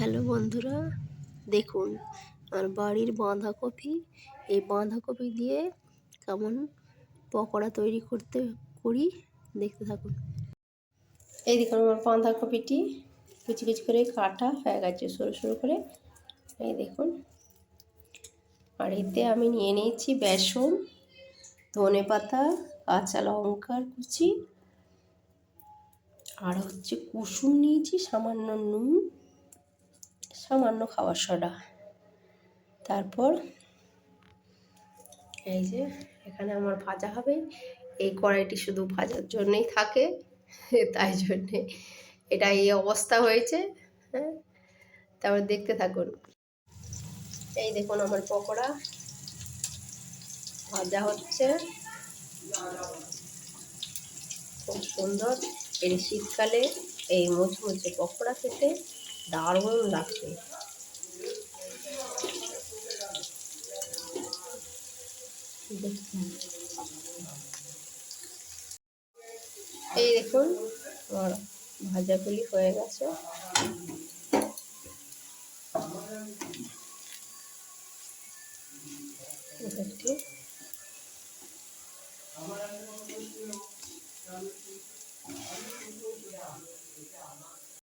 Hello বন্ধুরা, দেখুন আমার বাড়ির বাঁধাকপি। এই বাঁধাকপি দিয়ে কেমন পকোড়া তৈরি করি, দেখতে থাকুন। এই দেখুন আমার বাঁধাকপিটি কুচি কুচি করে কাটা হয়ে গেছে সরু সরু করে। এই দেখুন, আর এতে আমি নিয়ে নিয়েছি বেসন, ধনেপাতা, কাঁচা লঙ্কার কুচি, আর হচ্ছে কুসুম নিয়েছি, সামান্য নুন, সামান্য খাবার সোডা। তারপর এই যে এখানে আমার ভাজা হবে। এই কড়াইটি শুধু ভাজার জন্যই থাকে, তাই জন্যে এটা এই অবস্থা হয়েছে। হ্যাঁ, তারপর দেখতে থাকুন। এই দেখুন আমার পকোড়া ভাজা হচ্ছে, খুব সুন্দর। এই শীতকালে এই মুচমুচে পকোড়া খেতে দারুণ লাগবে। এই দেখুন আমার ভাজাগুলি হয়ে গেছে। একটু